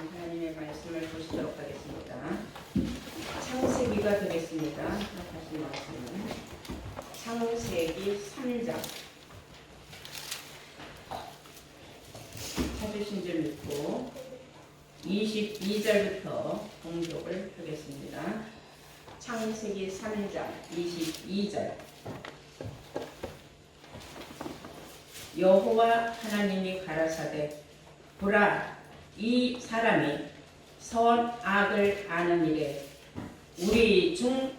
하나님의 말씀을 보시도록 하겠습니다. 창세기가 되겠습니다. 다시 말씀은 창세기 3장 찾으신 줄 믿고 22절부터 공독을 하겠습니다. 창세기 3장 22절. 여호와 하나님이 가라사대 보라, 이 사람이 선악을 아는 일에 우리 중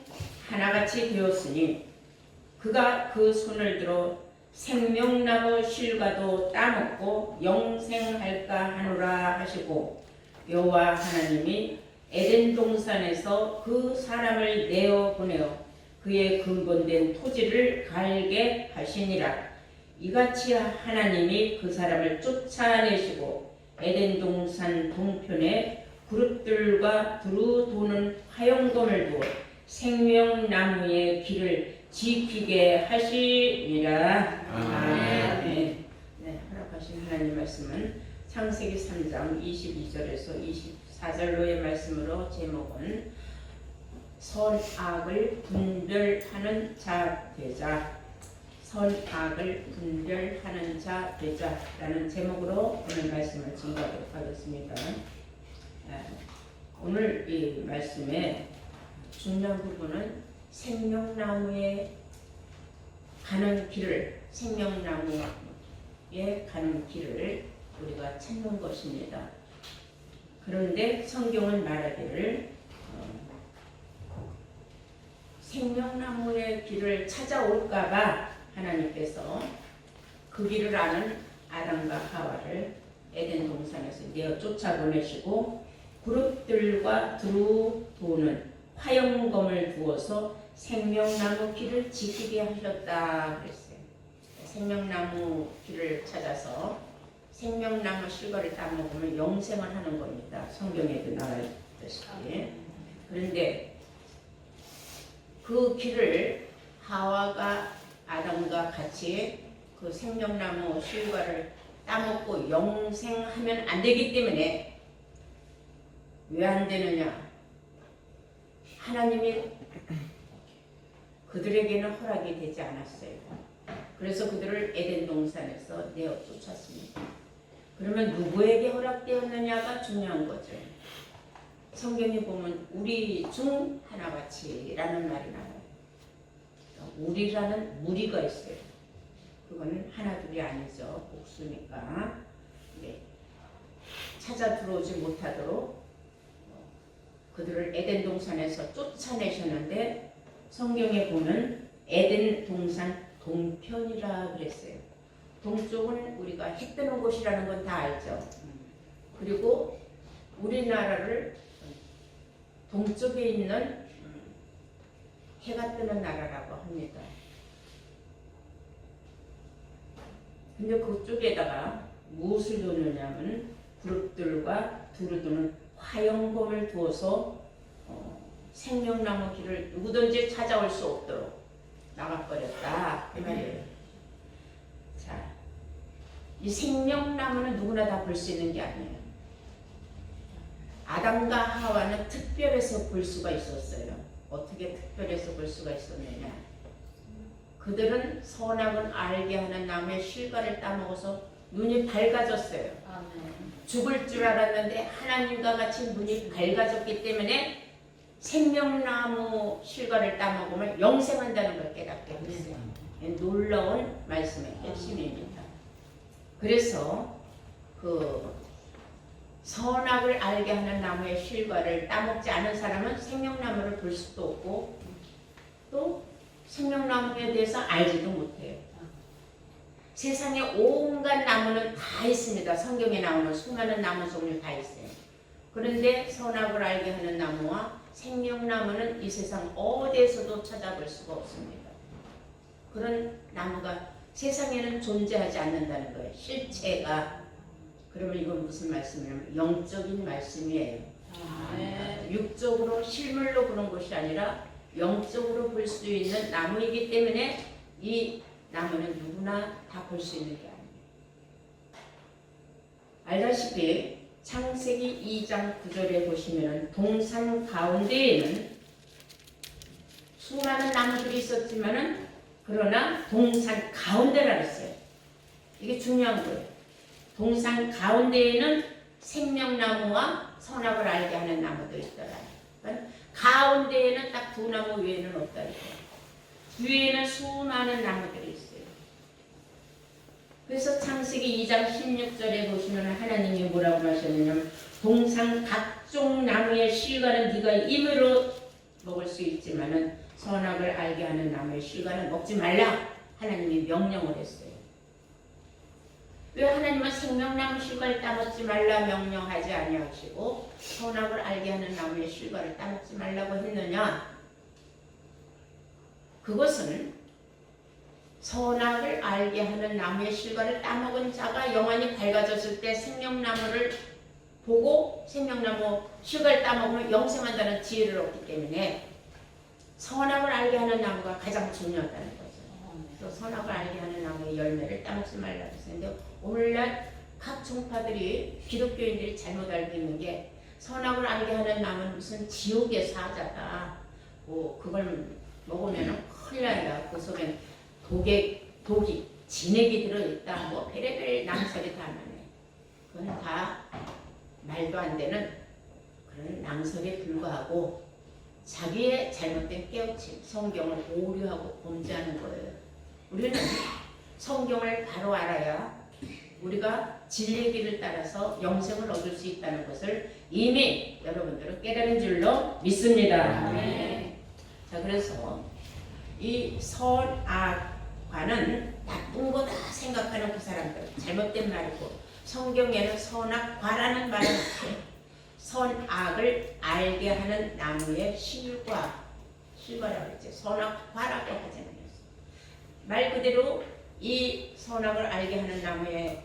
하나같이 되었으니 그가 그 손을 들어 생명나무 실과도 따먹고 영생할까 하노라 하시고, 여호와 하나님이 에덴 동산에서 그 사람을 내어 보내어 그의 근본된 토지를 갈게 하시니라. 이같이 하나님이 그 사람을 쫓아내시고 에덴 동산 동편에 그룹들과 두루 도는 화영검을 두어 생명나무의 길을 지키게 하시니라. 아멘. 네, 허락하신 하나님 말씀은 창세기 3장 22절에서 24절로의 말씀으로, 제목은 선악을 분별하는 자 되자. 선악을 분별하는 자 되자라는 제목으로 오늘 말씀을 증거하도록 하겠습니다. 오늘 이 말씀의 중요한 부분은 생명나무에 가는 길을, 생명나무에 가는 길을 우리가 찾는 것입니다. 그런데 성경은 말하기를 생명나무의 길을 찾아올까봐 하나님께서 그 길을 아는 아담과 하와를 에덴 동산에서 내어 쫓아보내시고 그룹들과 두루 도는 화영검을 두어서 생명나무 길을 지키게 하셨다 그랬어요. 생명나무 길을 찾아서 생명나무 실과를 따먹으면 영생을 하는 겁니다. 성경에도 나와 있듯이. 그런데 그 길을 하와가 아담과 같이 그 생명나무 실과를 따먹고 영생하면 안 되기 때문에, 왜 안 되느냐? 하나님이 그들에게는 허락이 되지 않았어요. 그래서 그들을 에덴 동산에서 내어 쫓았습니다. 그러면 누구에게 허락되었느냐가 중요한 거죠. 성경에 보면 우리 중 하나같이라는 말이 나와요. 우리라는 무리가 있어요. 그거는 하나둘이 아니죠. 복수니까. 찾아 들어오지 못하도록 그들을 에덴 동산에서 쫓아내셨는데, 성경에 보면 에덴 동산 동편이라 그랬어요. 동쪽은 우리가 해 뜨는 곳이라는 건 다 알죠. 그리고 우리나라를 동쪽에 있는 해가 뜨는 나라라고 합니다. 근데 그쪽에다가 무엇을 두느냐면 그룹들과 두루 두는 화영검을 두어서 생명나무 길을 누구든지 찾아올 수 없도록 막아버렸다 이 말이에요. 자, 이 생명나무는 누구나 다 볼 수 있는 게 아니에요. 아담과 하와는 특별해서 볼 수가 있었어요. 어떻게 특별해서 볼 수가 있었느냐? 그들은 선악을 알게 하는 나무의 실과를 따먹어서 눈이 밝아졌어요. 죽을 줄 알았는데 하나님과 같이 눈이 밝아졌기 때문에 생명나무 실과를 따먹으면 영생한다는 걸 깨닫게 됐어요. 놀라운 말씀의 핵심입니다. 그래서 그 선악을 알게 하는 나무의 실과를 따먹지 않은 사람은 생명나무를 볼 수도 없고 또 생명나무에 대해서 알지도 못해요. 세상에 온갖 나무는 다 있습니다. 성경에 나오는 수많은 나무 종류 다 있어요. 그런데 선악을 알게 하는 나무와 생명나무는 이 세상 어디에서도 찾아볼 수가 없습니다. 그런 나무가 세상에는 존재하지 않는다는 거예요. 실체가. 그러면 이건 무슨 말씀이냐면 영적인 말씀이에요. 육적으로 실물로 보는 것이 아니라 영적으로 볼 수 있는 나무이기 때문에 이 나무는 누구나 다 볼 수 있는 게 아니에요. 알다시피 창세기 2장 9절에 보시면은 동산 가운데에는 수많은 나무들이 있었지만은 그러나 동산 가운데라 그랬어요. 이게 중요한 거예요. 동산 가운데에는 생명나무와 선악을 알게 하는 나무들이 있더라. 그러니까 가운데에는 딱 두 나무 외에는 없다. 위에는 수많은 나무들이 있어요. 그래서 창세기 2장 16절에 보시면 하나님이 뭐라고 하셨냐면 동산 각종 나무의 실과는 네가 임으로 먹을 수 있지만은 선악을 알게 하는 나무의 실과는 먹지 말라. 하나님이 명령을 했어요. 왜 하나님은 생명나무 실과를 따먹지 말라 명령하지 아니하시고 선악을 알게 하는 나무의 실과를 따먹지 말라고 했느냐? 그것은 선악을 알게 하는 나무의 실과를 따먹은 자가 영안이 밝아졌을 때 생명나무를 보고 생명나무 실과를 따먹으면 영생한다는 지혜를 얻기 때문에 선악을 알게 하는 나무가 가장 중요하다는 거죠. 또 선악을 알게 하는 나무의 열매를 따먹지 말라고 했는데 오늘날 각 종파들이 기독교인들이 잘못 알고 있는 게 선악을 알게 하는 나무는 무슨 지옥의 사자다. 뭐 그걸 먹으면 큰일 난다. 그 속엔 독이 진액이 들어있다. 뭐 별의별 낭설이 다 나네. 그건 다 말도 안 되는 그런 낭설에 불과하고 자기의 잘못된 깨우침, 성경을 오류하고 범죄하는 거예요. 우리는 성경을 바로 알아야 우리가 진리의 길을 따라서 영생을 얻을 수 있다는 것을 이미 여러분들은 깨달은 줄로 믿습니다. 네. 자, 그래서 이 선악과는 나쁜 거다 생각하는 그 사람들 잘못된 말이고 성경에는 선악과라는 말은 없어요. 선악을 알게 하는 나무의 실과라고 했죠. 선악과라고 하지 않았어요. 말 그대로 이 선악을 알게 하는 나무의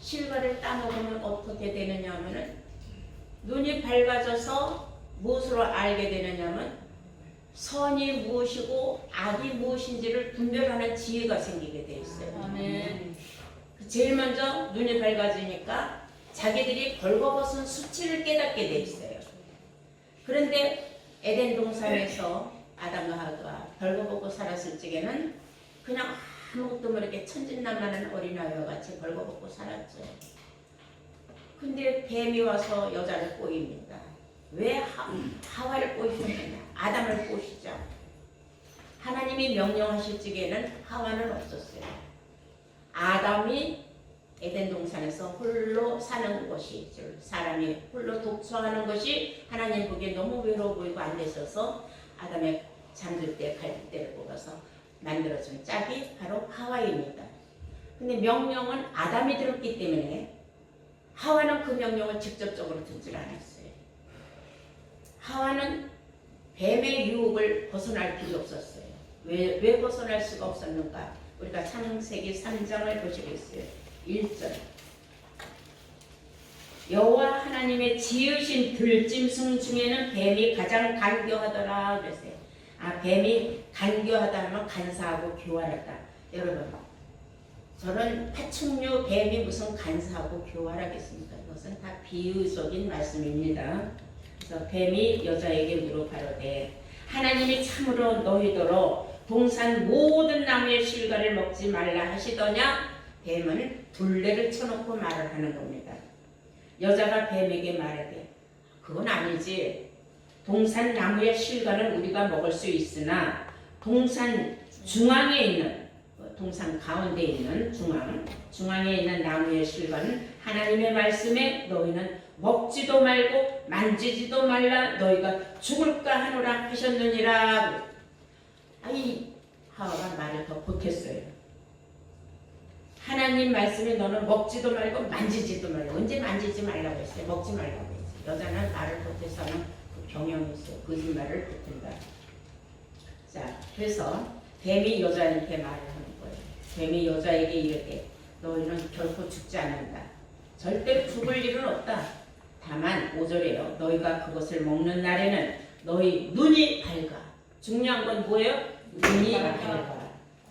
실과를 따먹으면 어떻게 되느냐 하면은 눈이 밝아져서 무엇으로 알게 되느냐 하면 선이 무엇이고 악이 무엇인지를 분별하는 지혜가 생기게 돼 있어요. 아멘. 제일 먼저 눈이 밝아지니까 자기들이 벌거벗은 수치를 깨닫게 돼 있어요. 그런데 에덴 동산에서 아담과 하와가 벌거벗고 살았을 적에는 그냥 아무것도 모르게 천진난만한 어린아이와 같이 벌거벗고 살았죠. 근데 뱀이 와서 여자를 꼬입니다. 왜 하와를 꼬시느냐? 아담을 꼬시죠. 하나님이 명령하실 적에는 하와는 없었어요. 아담이 에덴 동산에서 홀로 사는 것이, 사람이 홀로 독서하는 것이 하나님 보기에 너무 외로워 보이고 안 되셔서 아담의 잠들 때 갈빗대를 뽑아서 만들어준 짝이 바로 하와입니다. 근데 명령은 아담이 들었기 때문에 하와는 그 명령을 직접적으로 듣질 않았어요. 하와는 뱀의 유혹을 벗어날 필요 없었어요. 왜 벗어날 수가 없었는가? 우리가 창세기 3장을 보시겠어요. 1절 여호와 하나님의 지으신 들짐승 중에는 뱀이 가장 간교하더라 그랬어요. 뱀이 간교하다 하면 간사하고 교활하다. 여러분, 저는 파충류 뱀이 무슨 간사하고 교활하겠습니까? 이것은 다 비유적인 말씀입니다. 그래서 뱀이 여자에게 물어 가로되 하나님이 참으로 너희더러 동산 모든 나무의 실과를 먹지 말라 하시더냐? 뱀은 둘레를 쳐놓고 말을 하는 겁니다. 여자가 뱀에게 말하되 그건 아니지. 동산 나무의 실과는 우리가 먹을 수 있으나 동산 중앙에 있는 동산 가운데 있는 중앙에 있는 나무의 실과는 하나님의 말씀에 너희는 먹지도 말고 만지지도 말라 너희가 죽을까 하노라 하셨느니라. 아이 하와가 말을 더 보탰어요. 하나님 말씀에 너는 먹지도 말고 만지지도 말고. 언제 만지지 말라고 했어요? 먹지 말라고 했어요. 여자는 말을 보태서는 그 경영이 있어요. 거짓말을 보탠다. 자, 그래서 뱀이 여자한테 말을 하는 거예요. 뱀이 여자에게 이르되 너희는 결코 죽지 않는다. 절대로 죽을 일은 없다. 다만 5절에요. 너희가 그것을 먹는 날에는 너희 눈이 밝아. 중요한 건 뭐예요? 눈이 밝아.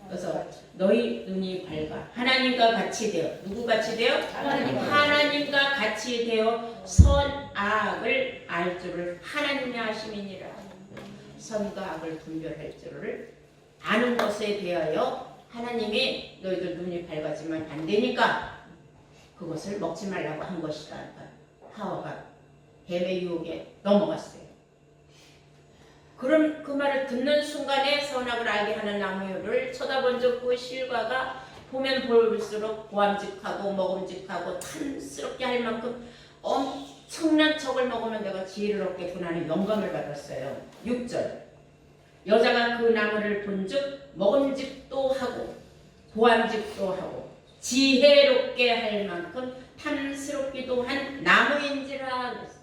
그래서 너희 눈이 밝아 하나님과 같이 되어 누구 같이 되어? 하나님과 같이 되어 선악을 알 줄을 하나님이 하심이니라. 선과 악을 분별할 줄을 아는 것에 대하여 하나님이 너희들 눈이 밝아지면 안 되니까 그것을 먹지 말라고 한 것이다. 그러니까 하와가 뱀의 유혹에 넘어갔어요. 그럼 그 말을 듣는 순간에 선악을 알게 하는 나무를 쳐다본 적 그 실과가 보면 볼수록 보암직하고 먹음직하고 탐스럽게 할 만큼 엄청난 척을 먹으면 내가 지혜를 얻겠구나 하는 영감을 받았어요. 6절 여자가 그 나무를 본즉 먹음직도 하고 보암직도 하고 지혜롭게 할 만큼 탐스럽기도 한 나무인지라 그랬어요.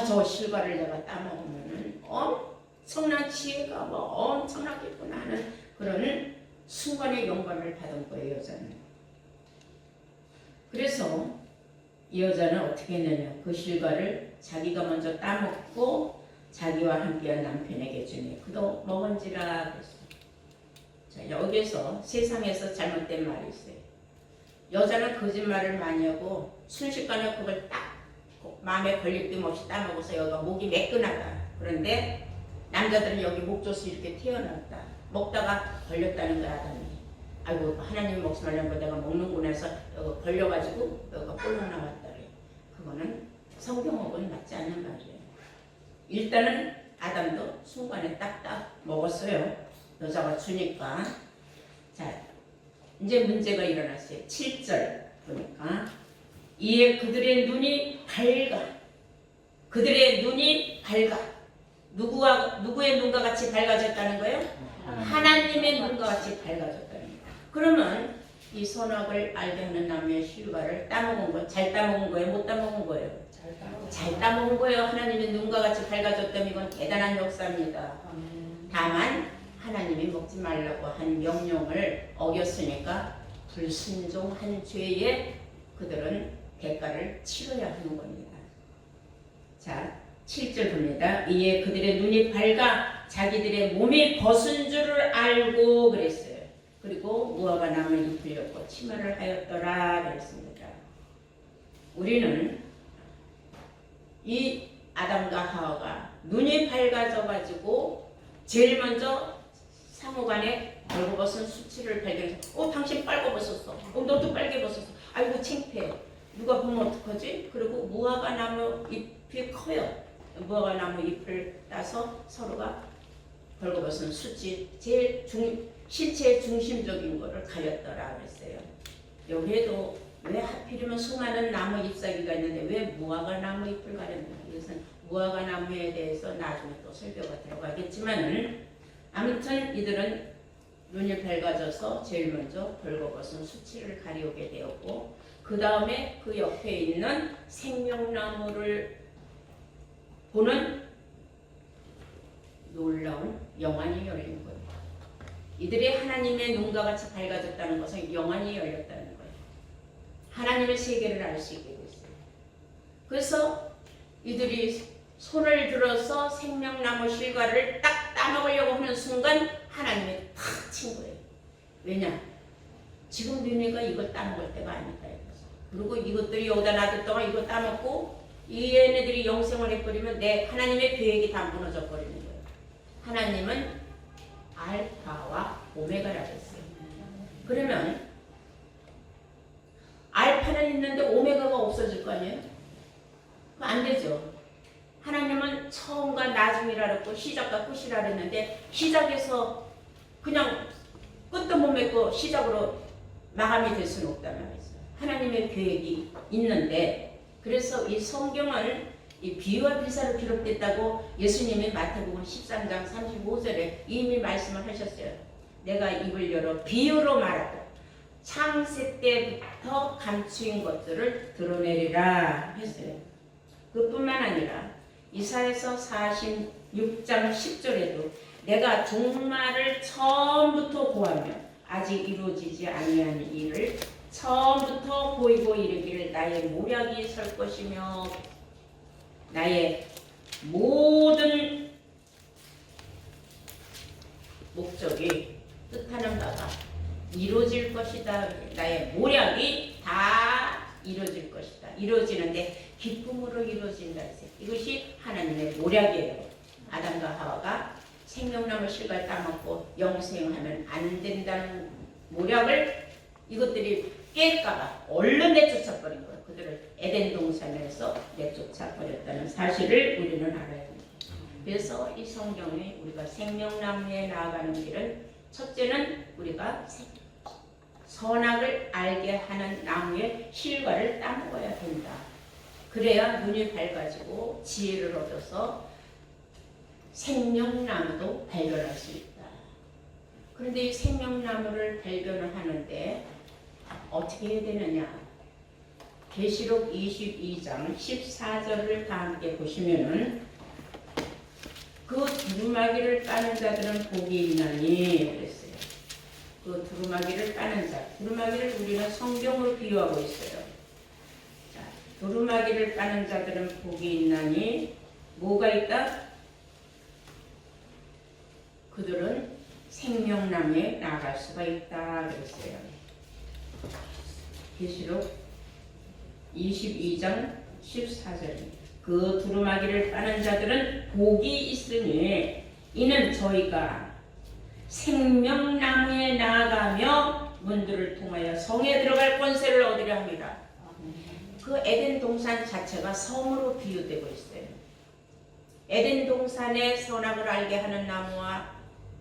저 실과를 내가 따먹으면 엄청난 지혜가 엄청나겠구나 하는 그런 순간의 영감을 받은 거예요. 여자는. 그래서 이 여자는 어떻게 했느냐, 그 실과를 자기가 먼저 따먹고 자기와 함께한 남편에게 주니 그도 먹은지라 그랬어요. 자, 여기서 세상에서 잘못된 말이 있어요. 여자는 거짓말을 많이 하고 순식간에 그걸 딱 마음에 걸릴 틈 없이 따먹어서 여기가 목이 매끈하다. 그런데 남자들은 여기 목젖이 이렇게 튀어나왔다. 먹다가 걸렸다는 거야. 아담이. 아이고 하나님이 먹지 말라는 거 내가 먹는구나 해서 여기 걸려가지고 여기가 볼록 나왔다. 그거는 성경하고는 맞지 않는 말이에요. 일단은 아담도 순간에 딱딱 먹었어요. 여자가 주니까. 자, 이제 문제가 일어났어요. 7절 보니까 이에 그들의 눈이 밝아. 그들의 눈이 밝아. 누구의 눈과 같이 밝아졌다는 거예요? 하나님의 눈과 같이 밝아졌다는 거예요. 그러면 이 선악을 알게 하는 나무의 실과를 따먹은 거, 잘 따먹은 거예요? 못 따먹은 거예요? 잘 따먹은 거예요. 하나님의 눈과 같이 밝아졌다면 이건 대단한 역사입니다. 다만 하나님이 먹지 말라고 한 명령을 어겼으니까 불순종한 죄에 그들은 대가를 치러야 하는 겁니다. 자, 7절 봅니다. 이에 그들의 눈이 밝아 자기들의 몸이 벗은 줄을 알고 그랬어요. 그리고 무화과 나무를 잎을 엮고 치마를 하였더라 그랬습니다. 우리는 이 아담과 하와가 눈이 밝아져 가지고 제일 먼저 사무관에 벌거벗은 수치를 발견해서 당신 빨개벗었어. 너도 빨개벗었어. 아이고 창피해. 누가 보면 어떡하지? 그리고 무화과 나무 잎이 커요. 무화과 나무 잎을 따서 서로가 벌거벗은 수치 제일 신체의 중심적인 거를 가렸더라 그랬어요. 여기에도 왜 하필이면 수많은 나무 잎사귀가 있는데 왜 무화과 나무 잎을 가렸나? 이것은 무화과 나무에 대해서 나중에 또 설교가 들어가겠지만은 아무튼 이들은 눈이 밝아져서 제일 먼저 벌거벗은 수치를 가리우게 되었고 그 다음에 그 옆에 있는 생명나무를 보는 놀라운 영안이 열린 거예요. 이들이 하나님의 눈과 같이 밝아졌다는 것은 영안이 열렸다는 거예요. 하나님의 세계를 알 수 있게 됐어요. 그래서 이들이 손을 들어서 생명나무 실과를 딱 따먹으려고 하는 순간 하나님이 탁 친 거예요. 왜냐? 지금 너네가 이걸 따먹을 때가 아니다. 그리고 이것들이 여기다 놔뒀다가 이거 따먹고 이 얘네들이 영생을 해버리면 내 하나님의 계획이 다 무너져 버리는 거예요. 하나님은 알파와 오메가라고 했어요. 그러면 알파는 있는데 오메가가 없어질 거 아니에요? 안 되죠. 하나님은 처음과 나중이라 그랬고 시작과 끝이라 그랬는데 시작에서 그냥 끝도 못 맺고 시작으로 마감이 될 수는 없단 말이죠. 하나님의 계획이 있는데 그래서 이 성경은 이 비유와 비사로 기록됐다고 예수님이 마태복음 13장 35절에 이미 말씀을 하셨어요. 내가 입을 열어 비유로 말하고 창세 때부터 감추인 것들을 드러내리라 했어요. 그뿐만 아니라 이사야서 46장 10절에도 내가 종말을 처음부터 보하며 아직 이루어지지 아니한 일을 처음부터 보이고 이르기를 나의 모략이 설 것이며 나의 모든 목적이 뜻하는 바 하세요. 이것이 하나님의 모략이에요. 아담과 하와가 생명나무 실과를 따먹고 영생하면 안 된다는 모략을 이것들이 깰까봐 얼른 내쫓아 버린 거예요. 그들을 에덴 동산에서 내쫓아 버렸다는 사실을 우리는 알아야 됩니다. 그래서 이 성경에 우리가 생명나무에 나아가는 길은 첫째는 우리가 선악을 알게 하는 나무의 실과를 따먹어야 된다. 그래야 눈이 밝아지고 지혜를 얻어서 생명나무도 발견할 수 있다. 그런데 이 생명나무를 발견을 하는데 어떻게 해야 되느냐? 계시록 22장 14절을 다 함께 보시면은 그 두루마기를 까는 자들은 복이 있나니 그랬어요. 그 두루마기를 까는 자, 두루마기를 우리는 성경으로 비유하고 있어요. 자, 두루마기를 까는 자들은 복이 있나니 뭐가 있다? 그들은 생명나무에 나갈 수가 있다 그랬어요. 계시록 22장 14절입니다. 그 두루마기를 까는 자들은 복이 있으니 이는 저희가 생명나무에 나아가며 문들을 통하여 성에 들어갈 권세를 얻으려 합니다. 그 에덴 동산 자체가 성으로 비유되고 있어요. 에덴 동산에 선악을 알게 하는 나무와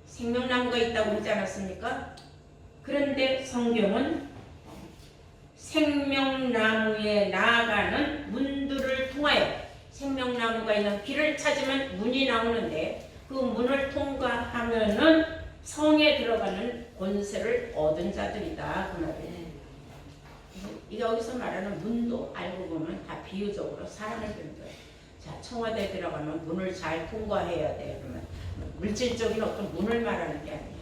생명나무가 있다고 하지 않았습니까? 그런데 성경은 생명나무에 나아가는 문들을 통하여 생명나무가 있는 길을 찾으면 문이 나오는데 그 문을 통과하면은 성에 들어가는 권세를 얻은 자들이다 그 말이에요. 여기서 말하는 문도 알고 보면 다 비유적으로 사람을 드는 거예요. 자, 청와대에 들어가면 문을 잘 통과해야 돼. 그러면 물질적인 어떤 문을 말하는 게 아니에요.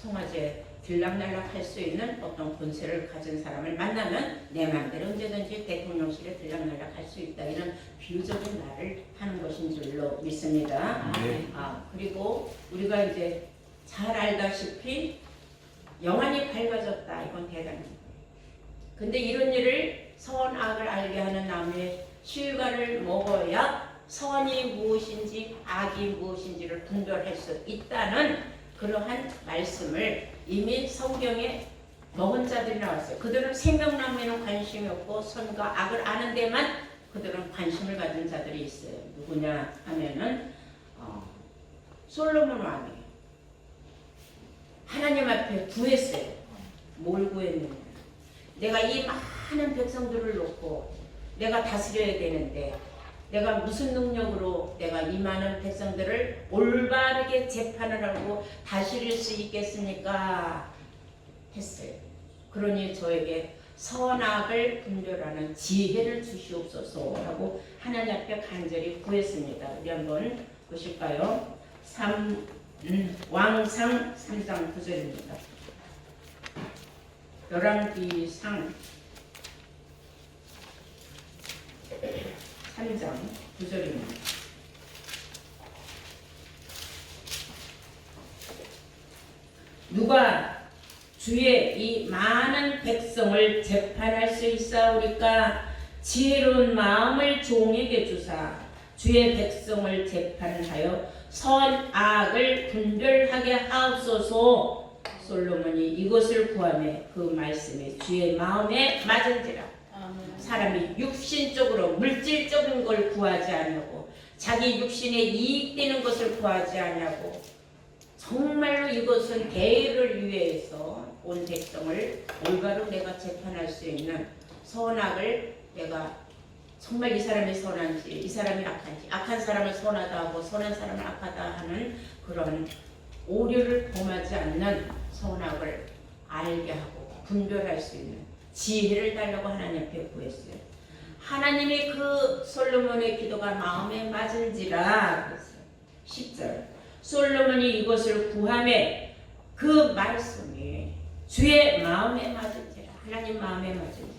청와대 들락날락 할 수 있는 어떤 권세를 가진 사람을 만나면 내 마음대로 언제든지 대통령실에 들락날락 할 수 있다. 이런 비유적인 말을 하는 것인 줄로 믿습니다. 네. 그리고 우리가 이제 잘 알다시피 영안이 밝아졌다. 이건 대단한 거예요. 근데 이런 일을 선악을 알게 하는 나무의 실과를 먹어야 선이 무엇인지 악이 무엇인지를 분별할 수 있다는 그러한 말씀을 이미 성경에 먹은 자들이 나왔어요. 그들은 생명나무에는 관심이 없고 선과 악을 아는 데만 그들은 관심을 가진 자들이 있어요. 누구냐 하면은 솔로몬 왕이에요. 하나님 앞에 구했어요. 뭘 구했느냐? 내가 이 많은 백성들을 놓고 내가 다스려야 되는데 내가 무슨 능력으로 내가 이 많은 백성들을 올바르게 재판을 하고 다스릴 수 있겠습니까? 했어요. 그러니 저에게 선악을 분별하는 지혜를 주시옵소서 하고 하나님 앞에 간절히 구했습니다. 우리 한번 보실까요? 왕상 3장 9절입니다. 열왕기상 3장 9절입니다. 누가 주의 이 많은 백성을 재판할 수 있사오리까? 지혜로운 마음을 종에게 주사 주의 백성을 재판하여 선악을 분별하게 하옵소서. 솔로몬이 이것을 구하매 그 말씀이 주의 마음에 맞은지라. 사람이 육신적으로 물질적인 걸 구하지 않냐고, 자기 육신에 이익되는 것을 구하지 않냐고, 정말로 이것은 대의를 위해서 온 백성을 올바로 내가 재판할 수 있는 선악을 내가 정말 이 사람이 선한지 이 사람이 악한지, 악한 사람을 선하다 하고 선한 사람을 악하다 하는 그런 오류를 범하지 않는 선악을 알게 하고 분별할 수 있는 지혜를 달라고 하나님 앞에 구했어요. 하나님이 그 솔로몬의 기도가 마음에 맞은지라 그랬어요. 10절 솔로몬이 이것을 구하매 그 말씀이 주의 마음에 맞은지라. 하나님 마음에 맞은지라.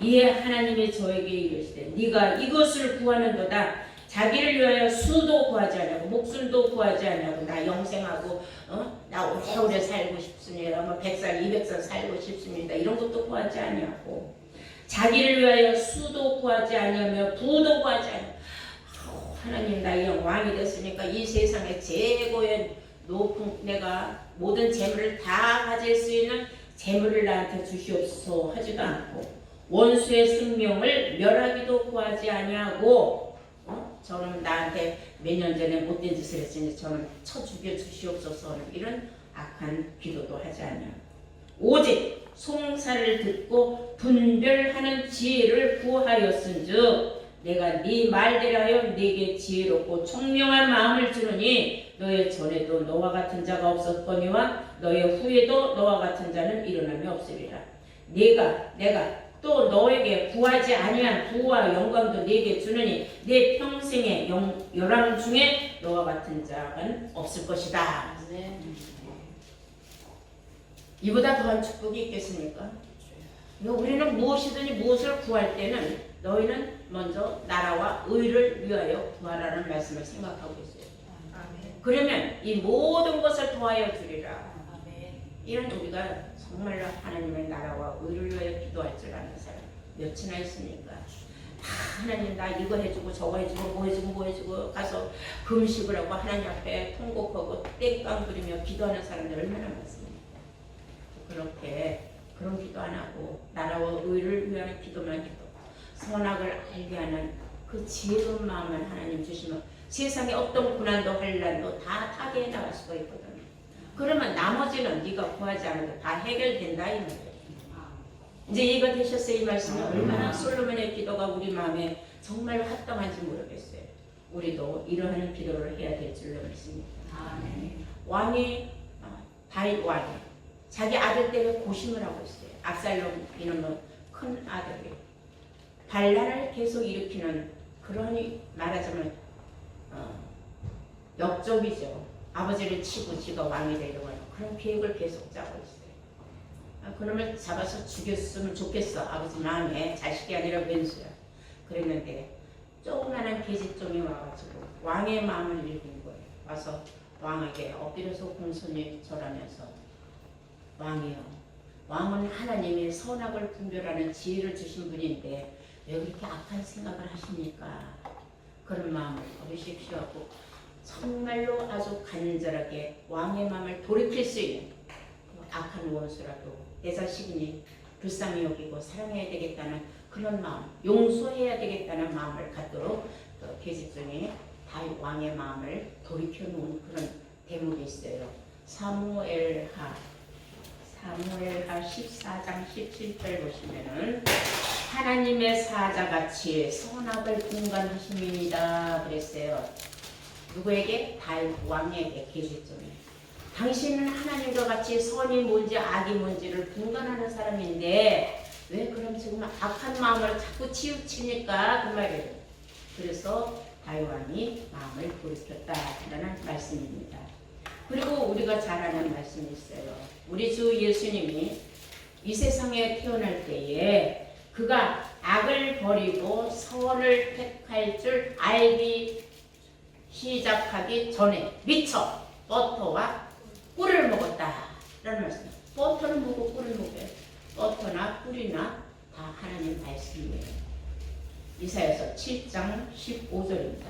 이에 하나님이 저에게 이르시되 네가 이것을 구하는도다. 자기를 위하여 수도 구하지 않냐고, 목숨도 구하지 않냐고, 나 영생하고 나 오래오래 살고 싶습니다. 100살 200살 살고 싶습니다. 이런 것도 구하지 않냐고, 자기를 위하여 수도 구하지 않냐며 부도 구하지 않냐고, 하나님 나의 영 왕이 됐으니까 이 세상의 최고의 높은 내가 모든 재물을 다 가질 수 있는 재물을 나한테 주시옵소서 하지도 않고 원수의 생명을 멸하기도 구하지 아니하고 저는 나한테 몇 년 전에 못된 짓을 했으니 저는 쳐 죽여 주시옵소서 하는 이런 악한 기도도 하지 아니하고 오직 송사를 듣고 분별하는 지혜를 구하였은즉 내가 네 말대로 하여 네게 지혜롭고 총명한 마음을 주느니 너의 전에도 너와 같은 자가 없었거니와 너의 후에도 너와 같은 자는 일어남이 없으리라. 내가 또 너에게 구하지 아니한 부와 영광도 네게 주느니 네 평생의 열왕 중에 너와 같은 자는 없을 것이다. 네. 이보다 더한 축복이 있겠습니까? 우리는 무엇이든지 무엇을 구할 때는 너희는 먼저 나라와 의를 위하여 구하라는 말씀을 생각하고 있어요. 아멘. 그러면 이 모든 것을 더하여 주리라. 아멘. 이런 우리가 정말로 하나님의 나라와 의를 위하여 기도할 줄 아는 사람 몇이나 있습니까? 하나님 나 이거 해주고 저거 해주고 뭐 해주고 가서 금식을 하고 하나님 앞에 통곡하고 땡깡 부리며 기도하는 사람들 얼마나 많습니까? 그렇게 그런 기도 안 하고 나라와 의를 위하는 기도만 해도 선악을 알게 하는 그 지혜로운 마음을 하나님 주시면 세상에 어떤 고난도 환난도 다 타개해 나갈 수가 있거든요. 그러면 나머지는 네가 구하지 않아도 다 해결된다 이 말이에요. 이제 이해가 되셨어요? 이 말씀이 얼마나 솔로몬의 기도가 우리 마음에 정말 합당한지 모르겠어요. 우리도 이러한 기도를 해야 될 줄로 믿습니다. 왕이 다윗 왕이 자기 아들 때문에 고심을 하고 있어요. 압살롬 이놈은 큰 아들이 반란을 계속 일으키는 그러니 말하자면 역적이죠. 아버지를 치고 지가 왕이 되려고 하는 그런 계획을 계속 짜고 있어요. 그놈을 잡아서 죽였으면 좋겠어. 아버지 마음에 자식이 아니라 왼수야. 그랬는데 조그마한 계집종이 와가지고 왕의 마음을 읽은 거예요. 와서 왕에게 엎드려서 공손히 절하면서 왕이요. 왕은 하나님의 선악을 분별하는 지혜를 주신 분인데 왜 그렇게 악한 생각을 하십니까? 그런 마음을 버리십시오 하고 정말로 아주 간절하게 왕의 마음을 돌이킬 수 있는 악한 원수라도 내 자식이니 불쌍히 여기고 사랑해야 되겠다는 그런 마음, 용서해야 되겠다는 마음을 갖도록 계집종이 다윗 왕의 마음을 돌이켜 놓은 그런 대목이 있어요. 사무엘하 14장 17절 보시면은 하나님의 사자같이 선악을 분간하심이니이다 그랬어요. 누구에게? 다윗 왕에게 계집종이. 당신은 하나님과 같이 선이 뭔지 악이 뭔지를 분간하는 사람인데 왜 그럼 지금 악한 마음을 자꾸 치우치니까 그 말이에요. 그래서 다윗 왕이 마음을 돌이켰다라는 말씀입니다. 그리고 우리가 잘 아는 말씀이 있어요. 우리 주 예수님이 이 세상에 태어날 때에 그가 악을 버리고 선을 택할 줄 알기 시작하기 전에 미처 버터와 꿀을 먹었다라는 말씀. 버터는 뭐고 꿀을 먹어요. 버터나 꿀이나 다 하나님 말씀이에요. 이사야서 7장 15절입니다.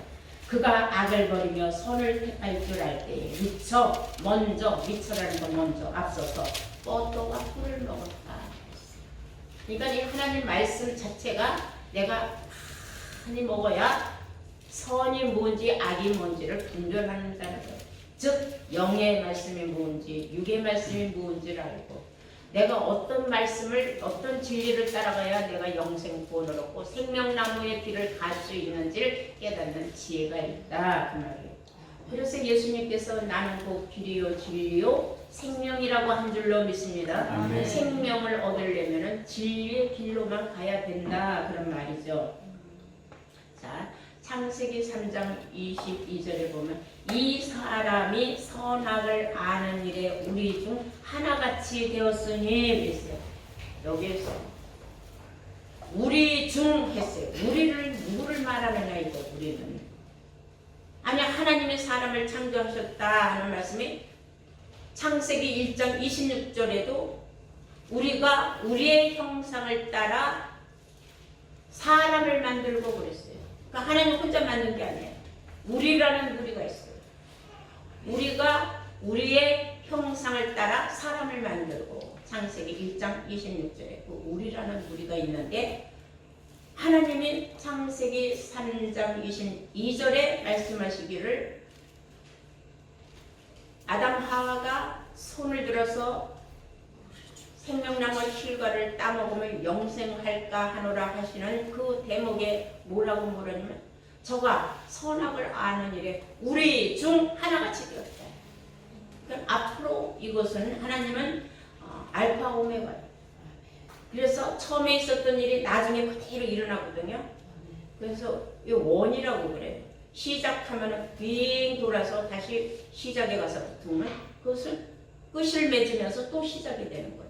그가 악을 버리며 선을 택할 줄 알 때에 미처라는 건 먼저 앞서서 버터와 꿀을 먹었다. 그러니까 이 하나님 말씀 자체가 내가 많이 먹어야 선이 뭔지 악이 뭔지를 분별하는 자는 거예요. 즉 영의 말씀이 뭔지 육의 말씀이 뭔지를 알고 내가 어떤 말씀을 어떤 진리를 따라가야 내가 영생 구원을 얻고 생명나무의 길을 갈 수 있는지를 깨닫는 지혜가 있다 그 말이에요. 그래서 예수님께서 나는 곧 길이요 진리요 생명이라고 한 줄로 믿습니다. 아멘. 생명을 얻으려면 진리의 길로만 가야 된다 그런 말이죠. 자, 창세기 3장 22절에 보면 이 사람이 선악을 아는 일에 우리 중 하나같이 되었으니 했어요. 여기에서 우리 중 했어요. 우리를 누구를 말하느냐 이거 우리는. 아니 하나님이 사람을 창조하셨다 하는 말씀이 창세기 1장 26절에도 우리가 우리의 형상을 따라 사람을 만들고 그랬어요. 그러니까 하나님 혼자 만든 게 아니에요. 우리라는 무리가 있어요. 우리가 우리의 형상을 따라 사람을 만들고 창세기 1장 26절에 그 우리라는 무리가 있는데 하나님이 창세기 3장 22절에 말씀하시기를 아담 하와가 손을 들어서 생명나무 실과를 따먹으면 영생할까 하노라 하시는 그 대목에 뭐라고 물었냐면 저가 선악을 아는 일에 우리 중 하나같이 되었다. 그럼 앞으로 이것은 하나님은 알파 오메가예요. 그래서 처음에 있었던 일이 나중에 그대로 일어나거든요. 그래서 이 원이라고 그래요. 시작하면 빙 돌아서 다시 시작에 가서 붙으면 그것은 끝을 맺으면서 또 시작이 되는 거죠.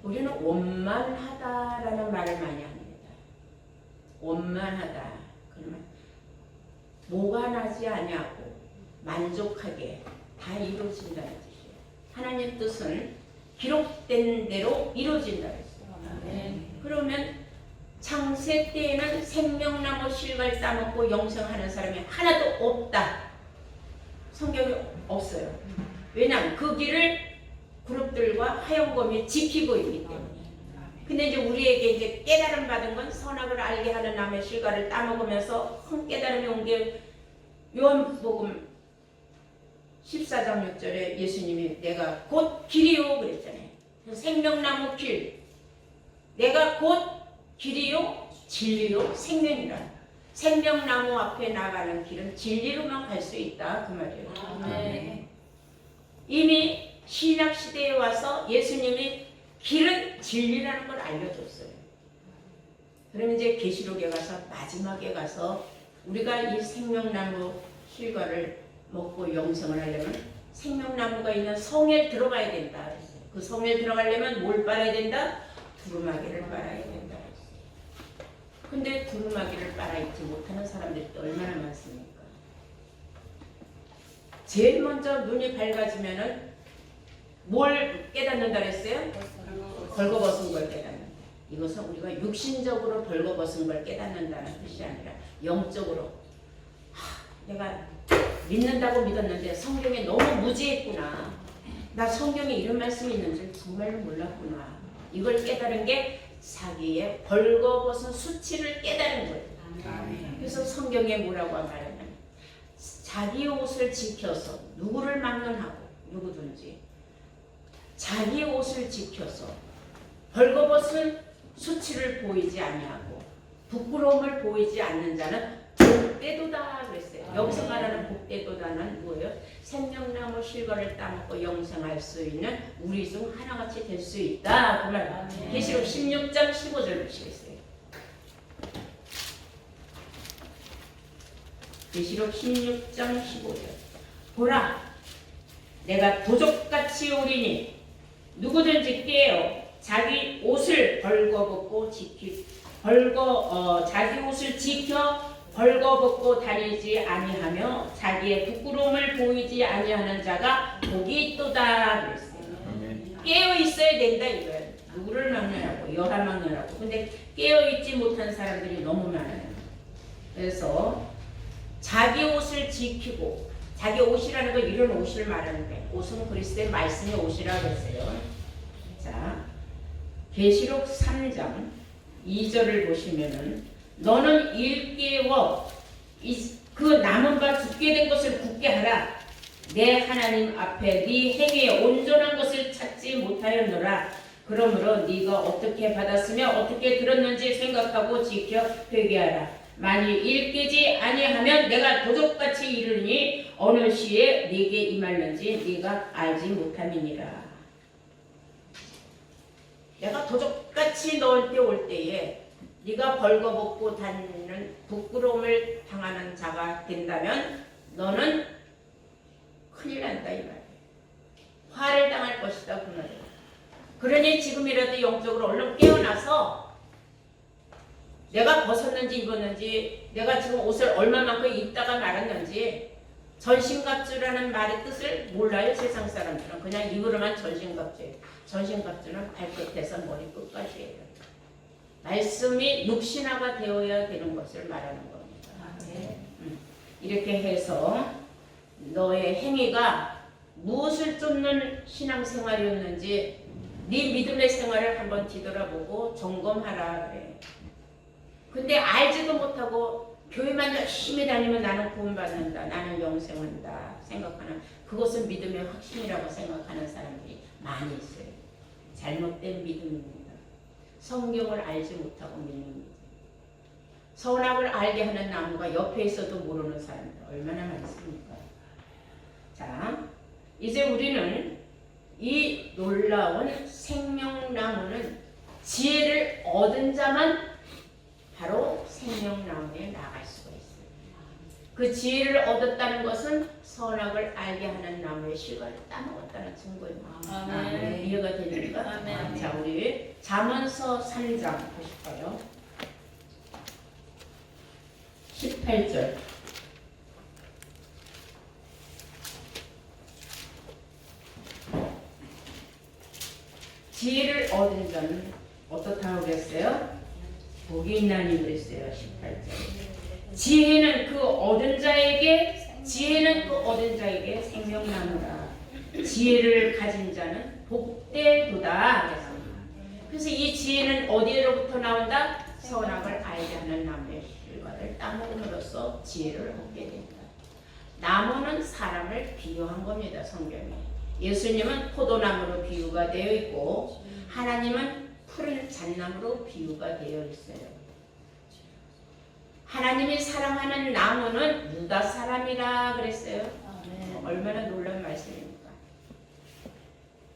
우리는 원만하다라는 말을 많이 합니다. 원만하다. 그러면 뭐가 나지 아니하고 만족하게 다 이루어진다는 뜻이에요. 하나님 뜻은 기록된 대로 이루어진다 했어요. 네. 그러면 창세 때에는 생명나무 실과를 따먹고 영생하는 사람이 하나도 없다. 성경에 없어요. 왜냐하면 그 길을 그룹들과 하영검이 지키고 있기 때문에. 근데 이제 우리에게 이제 깨달음 받은 건 선악을 알게 하는 나무의 실과를 따먹으면서 큰 깨달음이 온 게 요한복음 14장 6절에 예수님이 내가 곧 길이요 그랬잖아요. 생명나무 길. 내가 곧 길이요 진리요 생명이라. 생명나무 앞에 나가는 길은 진리로만 갈 수 있다 그 말이에요. 네. 이미 신약시대에 와서 예수님이 길은 진리라는 걸 알려줬어요. 그러면 이제 계시록에 가서 마지막에 가서 우리가 이 생명나무 실과를 먹고 영생을 하려면 생명나무가 있는 성에 들어가야 된다. 그 성에 들어가려면 뭘 빨아야 된다? 두루마기를 빨아야 된다. 근데 두루마기를 빨아 입지 못하는 사람들이 또 얼마나 많습니까? 제일 먼저 눈이 밝아지면은 뭘 깨닫는다 그랬어요? 벌거벗은 걸 깨닫는다. 이것은 우리가 육신적으로 벌거벗은 걸 깨닫는다는 뜻이 아니라 영적으로 내가 믿는다고 믿었는데 성경에 너무 무지했구나. 나 성경에 이런 말씀이 있는 줄 정말로 몰랐구나. 이걸 깨달은 게 자기의 벌거벗은 수치를 깨달은 거예요. 그래서 성경에 뭐라고 말하냐면 자기 옷을 지켜서 누구를 막론하고 누구든지 자기 옷을 지켜서 벌거벗은 수치를 보이지 아니하고 부끄러움을 보이지 않는 자는 복되도다 그랬어요. 여기서 말하는 복되도다는 뭐예요? 생명나무 실과를 따먹고 영생할 수 있는 우리 중 하나같이 될 수 있다. 그 말. 계시록 16장 15절 보시겠어요? 계시록 16장 15절. 보라, 내가 도적같이 오리니 누구든지 깨어 자기 옷을 벌거벗고 자기 옷을 지켜 벌거벗고 다니지 아니하며 자기의 부끄러움을 보이지 아니하는 자가 복이 있도다 그랬어요. 깨어 있어야 된다 이거예요. 누구를 막론하고 여하 막론하고. 근데 깨어 있지 못한 사람들이 너무 많아요. 그래서 자기 옷을 지키고 자기 옷이라는 건 이런 옷을 말하는데 옷은 그리스도의 말씀의 옷이라고 했어요. 자, 계시록 3장 2절을 보시면은 너는 일깨워 그 남은 바 죽게 된 것을 굳게 하라. 내 하나님 앞에 네 행위에 온전한 것을 찾지 못하였노라. 그러므로 네가 어떻게 받았으며 어떻게 들었는지 생각하고 지켜 회개하라. 만일 일깨지 아니하면 내가 도적같이 이르니 어느 시에 네게 임할는지 네가 알지 못함이니라. 내가 도적같이 너한테 올 때에 네가 벌거벗고 다니는 부끄러움을 당하는 자가 된다면 너는 큰일 난다 이 말이에요. 화를 당할 것이다 그 말이에요. 그러니 지금이라도 영적으로 얼른 깨어나서 내가 벗었는지 입었는지 내가 지금 옷을 얼마만큼 입다가 말았는지 전신갑주라는 말의 뜻을 몰라요. 세상 사람들은 그냥 입으로만 전신갑주예요. 전신갑주는 발끝에서 머리끝까지예요. 말씀이 육신화가 되어야 되는 것을 말하는 겁니다. 이렇게 해서 너의 행위가 무엇을 쫓는 신앙생활이었는지 네 믿음의 생활을 한번 뒤돌아보고 점검하라 그래. 근데 알지도 못하고 교회만 열심히 다니면 나는 구원받는다, 나는 영생한다 생각하는, 그것은 믿음의 확신이라고 생각하는 사람들이 많이 있어요. 잘못된 믿음입니다. 성경을 알지 못하고 믿는 믿음. 선악을 알게 하는 나무가 옆에 있어도 모르는 사람들 얼마나 많습니까? 자, 이제 우리는 이 놀라운 생명나무는 지혜를 얻은 자만 바로 생명나무에 나갈 수가 있어요. 그 지혜를 얻었다는 것은 선악을 알게 하는 나무의 실과를 따먹었다는 증거입니다. 이해가 됩니까? 자, 우리 잠언서 3장 보실까요? 18절. 지혜를 얻은 자는 어떻다고 그랬어요? 복이 있나니 그랬어요. 18절. 지혜는 그 얻은 자에게 생명나무라. 지혜를 가진 자는 복되도다. 그래서 이 지혜는 어디로부터 나온다? 선악을 알게 하는 나무의 실과를 따먹음으로써 지혜를 얻게 된다. 나무는 사람을 비유한 겁니다. 성경에. 예수님은 포도나무로 비유가 되어 있고 하나님은 푸른 잣나무로 비유가 되어 있어요. 하나님이 사랑하는 나무는 유다 사람이라 그랬어요. 얼마나 놀라운 말씀입니까?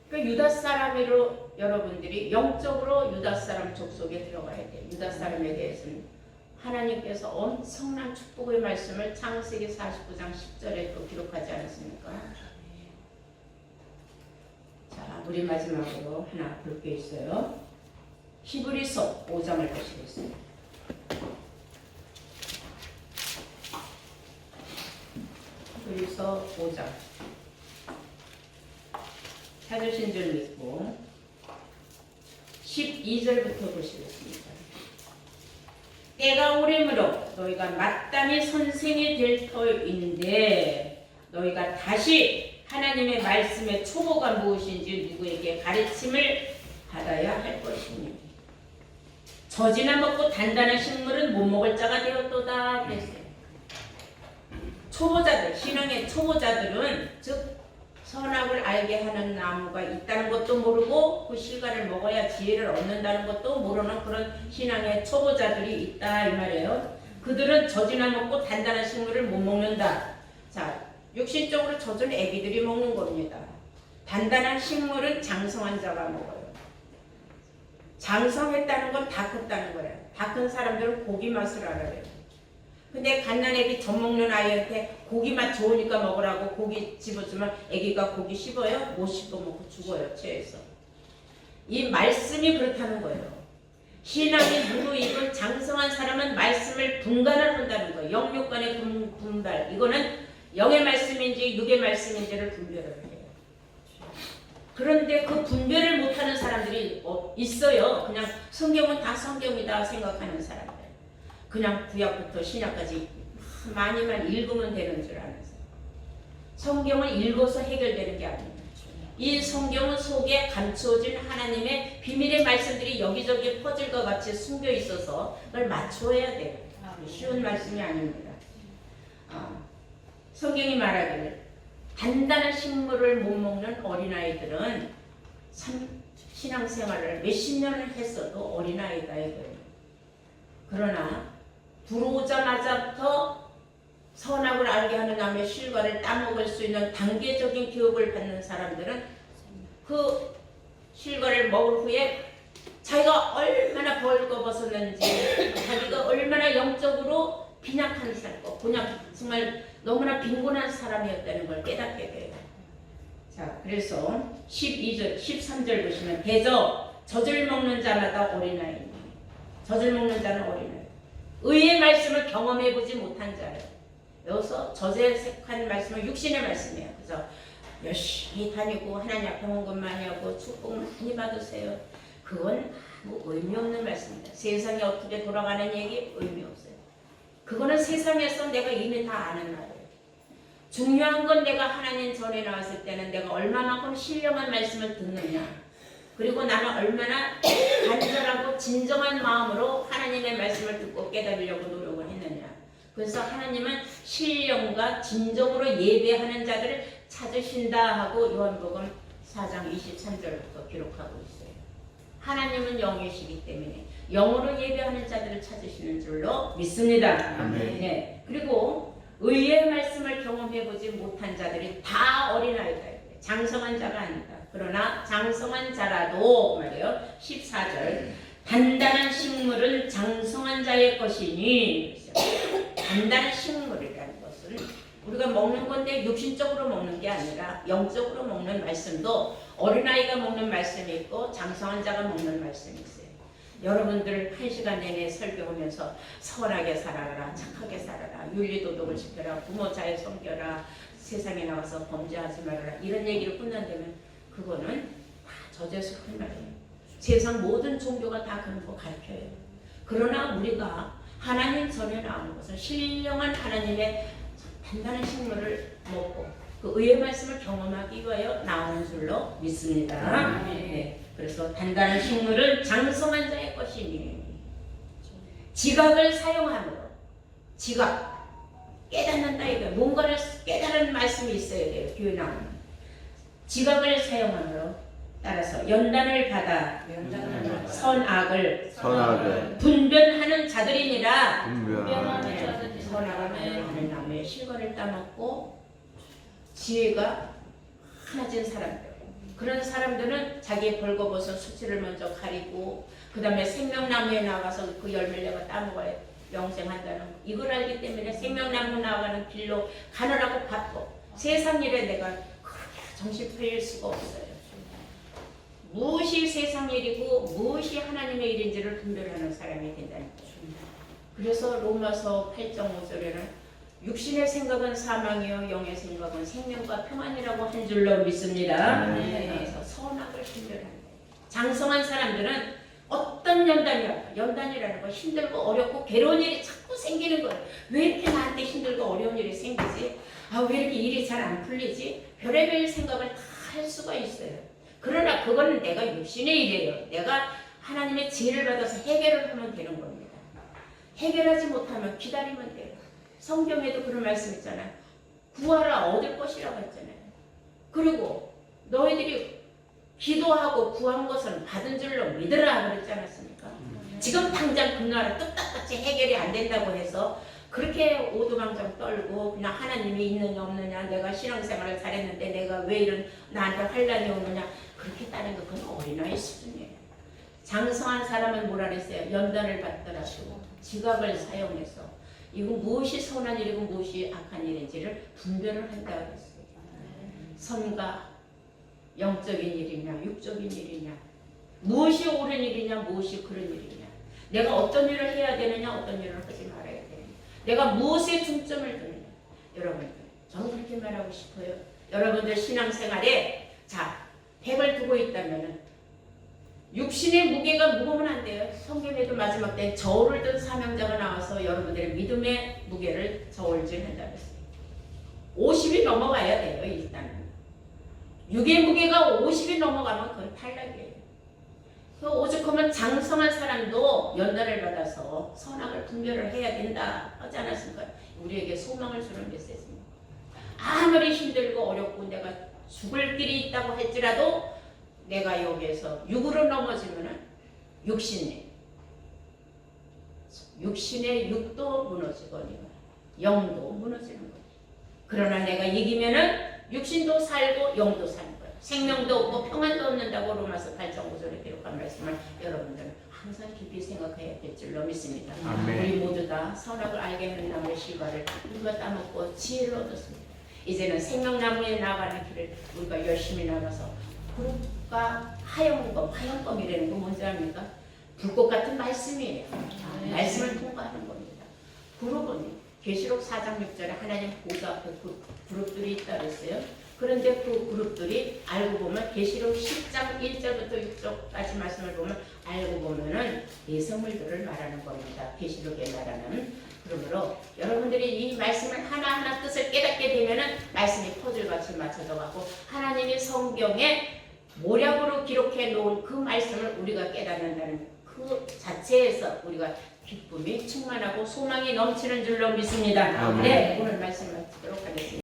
그 유다 사람으로 여러분들이 영적으로 유다 사람 족속에 들어가야 돼요. 유다 사람에 대해서는 하나님께서 엄청난 축복의 말씀을 창세기 49장 10절에 또 기록하지 않았습니까? 자, 우리 마지막으로 하나 볼 게 있어요. 히브리서 5장을 보시겠습니다. 히브리서 5장 찾으신 줄 믿고 12절부터 보시겠습니다. 때가 오래므로 너희가 마땅히 선생이 될 터인데 너희가 다시 하나님의 말씀의 초보가 무엇인지 누구에게 가르침을 받아야 할 것입니다. 젖이나 먹고 단단한 식물은 못 먹을 자가 되었도다 그랬어요. 초보자들, 신앙의 초보자들은 즉 선악을 알게 하는 나무가 있다는 것도 모르고 그 실과를 먹어야 지혜를 얻는다는 것도 모르는 그런 신앙의 초보자들이 있다 이 말이에요. 그들은 젖이나 먹고 단단한 식물을 못 먹는다. 자, 육신적으로 젖은 애기들이 먹는 겁니다. 단단한 식물은 장성한 자가 먹어요. 장성했다는 건 다 컸다는 거예요. 다 큰 사람들은 고기 맛을 알아요. 근데 갓난애기 젖 먹는 아이한테 고기 맛 좋으니까 먹으라고 고기 집어주면 애기가 고기 씹어요? 못 씹어 먹고 죽어요. 체해서. 이 말씀이 그렇다는 거예요. 신앙이 무르익은 장성한 사람은 말씀을 분간을 한다는 거예요. 영육간의 분발. 이거는 영의 말씀인지 육의 말씀인지를 분별을 해요. 그런데 그 분별을 못하는 사람들이 있어요. 그냥 성경은 다 성경이다 생각하는 사람들. 그냥 구약부터 신약까지 많이만 읽으면 되는 줄 아는 사람. 성경을 읽어서 해결되는 게 아닙니다. 이 성경은 속에 감추어진 하나님의 비밀의 말씀들이 여기저기 퍼즐과 같이 숨겨 있어서 그걸 맞춰야 돼요. 쉬운 말씀이 아닙니다. 성경이 말하기를 단단한 식물을 못 먹는 어린아이들은 신앙생활을 몇십 년을 했어도 어린아이다 이거예요. 그러나 들어오자마자부터 선악을 알게 하는 나무의 실과를 따먹을 수 있는 단계적인 교육을 받는 사람들은 그 실과를 먹을 후에 자기가 얼마나 벌거벗었는지, 자기가 얼마나 영적으로 빈약한 사람, 그냥 정말 너무나 빈곤한 사람이었다는 걸 깨닫게 돼요. 자, 그래서 12절, 13절 보시면 대저 젖을 먹는 자마다 어린아이니 젖을 먹는 자는 어린아이. 의의 말씀을 경험해보지 못한 자예요. 여기서 젖에 속한 말씀은 육신의 말씀이에요. 그래서 열심히 다니고 하나님 앞에 헌금 많이 하고 축복 많이 받으세요. 그건 아무 의미 없는 말씀입니다. 세상이 어떻게 돌아가는 얘기 의미 없어요. 그거는 세상에서 내가 이미 다 아는 말이에요. 중요한 건 내가 하나님 전에 나왔을 때는 내가 얼마만큼 신령한 말씀을 듣느냐, 그리고 나는 얼마나 간절하고 진정한 마음으로 하나님의 말씀을 듣고 깨달으려고 노력을 했느냐. 그래서 하나님은 신령과 진정으로 예배하는 자들을 찾으신다 하고 요한복음 4장 23절부터 기록하고 있어요. 하나님은 영이시기 때문에 영으로 예배하는 자들을 찾으시는 줄로 믿습니다. 네. 그리고 의의 말씀을 경험해보지 못한 자들이 다 어린아이다. 장성한 자가 아니다. 그러나 장성한 자라도 말이에요. 14절 단단한 식물은 장성한 자의 것이니, 단단한 식물이라는 것은 우리가 먹는 건데 육신적으로 먹는 게 아니라 영적으로 먹는 말씀도 어린아이가 먹는 말씀이 있고 장성한 자가 먹는 말씀이 있어요. 여러분들 1시간 내내 설교하면서 선하게 살아라, 착하게 살아라, 윤리도덕을 지켜라, 부모 잘 섬겨라, 세상에 나와서 범죄하지 말아라, 이런 얘기를 끝난다면 그거는 다 저제서 할 말이에요. 세상 모든 종교가 다 그런 거 가르쳐요. 그러나 우리가 하나님 전에 나오는 것은 신령한 하나님의 단단한 식물을 먹고 그 의의 말씀을 경험하기 위하여 나오는 줄로 믿습니다. 네. 그래서 단단한 식물은 장성한 자의 것이니, 지각을 사용함으로, 지각, 깨닫는다 이거, 뭔가를 깨달은 말씀이 있어야 돼요. 교회 나오면 지각을 사용함으로, 따라서 연단을 받아 선악을 분별하는 자들이니라. 선악을 분별하는 나무의 실과를 따먹고 지혜가 하나진 사람들, 그런 사람들은 자기의 벌거벗은 수치를 먼저 가리고 그 다음에 생명나무에 나가서 그 열매를 내가 따먹어야 영생한다는 거, 이걸 알기 때문에 생명나무 나가는 길로 가느라고 바빠. 세상 일에 내가 그렇게 정신 팔릴 수가 없어요. 무엇이 세상 일이고 무엇이 하나님의 일인지를 분별하는 사람이 된다는 거죠. 그래서 로마서 8장 5절에는 육신의 생각은 사망이요 영의 생각은 생명과 평안이라고 한 줄로 믿습니다. 그래서 선악을 분별한다. 장성한 사람들은 어떤 연단이라는 거, 힘들고 어렵고 괴로운 일이 자꾸 생기는 거예요. 왜 이렇게 나한테 힘들고 어려운 일이 생기지? 왜 이렇게 일이 잘 안 풀리지? 별의별 생각을 다 할 수가 있어요. 그러나 그거는 내가 육신의 일이에요. 내가 하나님의 지혜를 받아서 해결을 하면 되는 겁니다. 해결하지 못하면 기다리면 돼요. 성경에도 그런 말씀 있잖아요. 구하라 얻을 것이라고 했잖아요. 그리고 너희들이 기도하고 구한 것은 받은 줄로 믿으라 그랬지 않았습니까? 지금 당장 금나라 뚝딱같이 해결이 안 된다고 해서 그렇게 오두방정 떨고 그냥 하나님이 있느냐 없느냐, 내가 신앙생활을 잘했는데 내가 왜 이런 나한테 환란이 오느냐, 그렇게 따르는 건 그건 어린아이 수준이에요. 장성한 사람은 뭐라 그랬어요? 연단을 받더라도 지각을 사용해서 이건 무엇이 선한 일이고 무엇이 악한 일인지를 분별을 한다고 했어요. 선과 영적인 일이냐 육적인 일이냐, 무엇이 옳은 일이냐 무엇이 그런 일이냐, 내가 어떤 일을 해야 되느냐 어떤 일을 하지 말아야 되느냐, 내가 무엇에 중점을 두느냐. 여러분들, 저는 그렇게 말하고 싶어요. 여러분들 신앙생활에 100을 두고 있다면 육신의 무게가 무거우면 안 돼요. 성경에도 마지막 때 저울을 든 사명자가 나와서 여러분들의 믿음의 무게를 저울질한다고 했어요. 50이 넘어가야 돼요. 일단은 육의 무게가 50이 넘어가면 그건 탈락이에요. 오죽하면 장성한 사람도 연단을 받아서 선악을 분별을 해야 된다 하지 않았습니까? 우리에게 소망을 주는 메시지입니다. 아무리 힘들고 어렵고 내가 죽을 길이 있다고 할지라도 내가 여기에서 육으로 넘어지면은 육신의 육도 무너지거니와 영도 무너지는 거예요. 그러나 내가 이기면은 육신도 살고 영도 사는 거예요. 생명도 없고 평안도 얻는다고 로마서 8장 5절에 기록한 말씀을 여러분들은 항상 깊이 생각해야 될 줄로 믿습니다. 아멘. 우리 모두 다 선악을 알게 하는 나무의 실과를 우리가 따먹고 지혜를 얻었습니다. 이제는 생명나무에 나가는 길을 우리가 열심히 나가서 구름과 하얀검이라는 건 뭔지 압니까? 불꽃 같은 말씀이에요. 말씀을 통과하는 겁니다. 그룹은 계시록 4장 6절에 하나님 보좌 앞에 그룹들이 있다 그랬어요. 그런데 그 그룹들이 알고 보면 계시록 10장 1절부터 6절까지 말씀을 보면 알고 보면은 예성물들을 말하는 겁니다. 계시록에 말하는 그러므로 여러분들이 이 말씀을 하나하나 뜻을 깨닫게 되면은 말씀이 퍼즐같이 맞춰져 가고 하나님이 성경에 모략으로 기록해 놓은 그 말씀을 우리가 깨닫는다는 그 자체에서 우리가 기쁨이 충만하고 소망이 넘치는 줄로 믿습니다. 아멘. 네, 오늘 말씀 마치도록 하겠습니다.